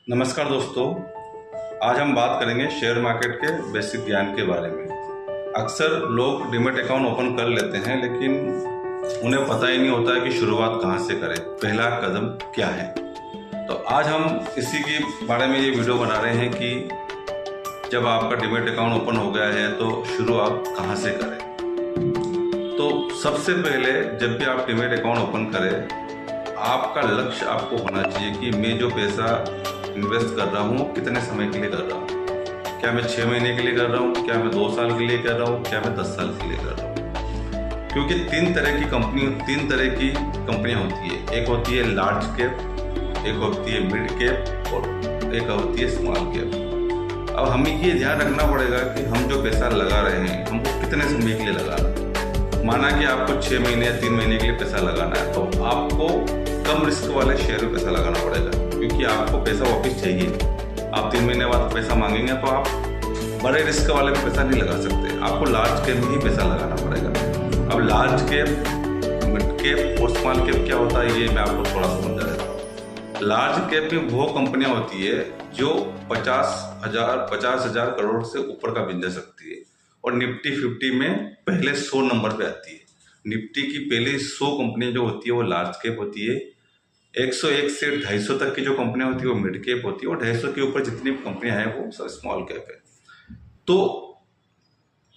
नमस्कार दोस्तों, आज हम बात करेंगे शेयर मार्केट के बेसिक ज्ञान के बारे में। अक्सर लोग डीमैट अकाउंट ओपन कर लेते हैं, लेकिन उन्हें पता ही नहीं होता है कि शुरुआत कहाँ से करें, पहला कदम क्या है। तो आज हम इसी के बारे में ये वीडियो बना रहे हैं कि जब आपका डीमैट अकाउंट ओपन हो गया है तो शुरुआत कहाँ से करें। तो सबसे पहले जब भी आप डीमैट अकाउंट ओपन करें, आपका लक्ष्य आपको होना चाहिए कि मैं जो पैसा इन्वेस्ट कर रहा हूँ कितने समय के लिए कर रहा हूँ। क्या मैं 6 महीने के लिए कर रहा हूँ, क्या मैं 2 साल के लिए कर रहा हूँ, क्या मैं 10 साल के लिए कर रहा हूँ। क्योंकि तीन तरह की कंपनियाँ होती है। एक होती है लार्ज कैप, एक होती है मिड कैप और एक होती है स्मॉल कैप। अब हमें ये ध्यान रखना पड़ेगा कि हम जो पैसा लगा रहे हैं हमको कितने समय के लिए लगा रहे हैं। माना कि आपको 6 महीने या 3 महीने के लिए पैसा लगाना है, तो आपको कम रिस्क वाले शेयर में पैसा लगाना पड़ेगा, क्योंकि आपको पैसा वापस चाहिए। आप 3 महीने बाद पैसा मांगेंगे तो आप बड़े रिस्क वाले में पैसा नहीं लगा सकते, आपको लार्ज कैप में ही पैसा लगाना पड़ेगा। अब लार्ज कैप, मिड कैप और स्मॉल कैप क्या होता है, ये मैं आपको थोड़ा समझा देता हूँ। लार्ज कैप में वो कंपनियां होती है जो 50,000 करोड़ से ऊपर का बिजनेस रखती है, और निफ्टी 50 में पहले 100 नंबर पे आती है। निफ्टी की पहले 100 कंपनियां जो होती है वो लार्ज कैप होती है। 101 से 250 तक की जो कंपनियां होती है वो मिड कैप होती है, और 250 के ऊपर जितनी कंपनियां हैं वो सब स्मॉल कैप है। तो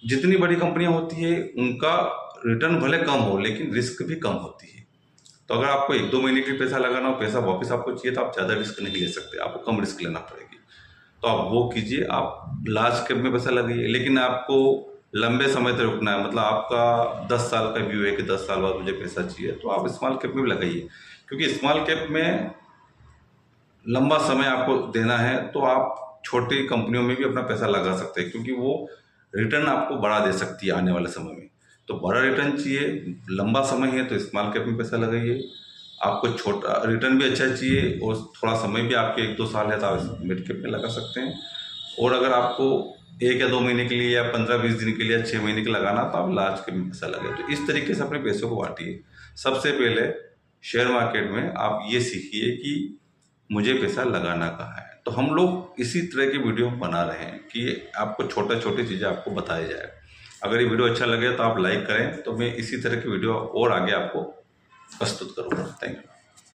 जितनी बड़ी कंपनियां होती है उनका रिटर्न भले कम हो, लेकिन रिस्क भी कम होती है। तो अगर आपको 1-2 महीने के लिए पैसा लगाना हो, पैसा वापस आपको चाहिए, तो आप ज़्यादा रिस्क नहीं ले सकते, आपको कम रिस्क लेना पड़ेगी। तो आप वो कीजिए, आप लार्ज कैप में पैसा लगाइए, लेकिन आपको लंबे समय तक रुकना है। मतलब आपका 10 साल का व्यू है कि 10 साल बाद मुझे पैसा चाहिए, तो आप स्मॉल कैप में भी लगाइए, क्योंकि स्मॉल कैप में लंबा समय आपको देना है। तो आप छोटी कंपनियों में भी अपना पैसा लगा सकते हैं, क्योंकि वो रिटर्न आपको बड़ा दे सकती है आने वाले समय में। तो बड़ा रिटर्न चाहिए, लंबा समय है, तो स्मॉल कैप में पैसा लगाइए। आपको छोटा रिटर्न भी अच्छा चाहिए और थोड़ा समय भी आपके 1-2 साल है, तो आप मिड कैप में लगा सकते हैं। और अगर आपको 1 या 2 महीने के लिए या 15-20 दिन के लिए या 6 महीने के लगाना, तो आप लार्ज कैप में पैसा लगाए। तो इस तरीके से अपने पैसों को बांटिए। सबसे पहले शेयर मार्केट में आप ये सीखिए कि मुझे पैसा लगाना कहाँ है। तो हम लोग इसी तरह की वीडियो बना रहे हैं कि आपको छोटी छोटी चीज़ें आपको बताई जाए। अगर ये वीडियो अच्छा लगे तो आप लाइक करें, तो मैं इसी तरह की वीडियो और आगे आपको प्रस्तुत करूँगा। Thank you.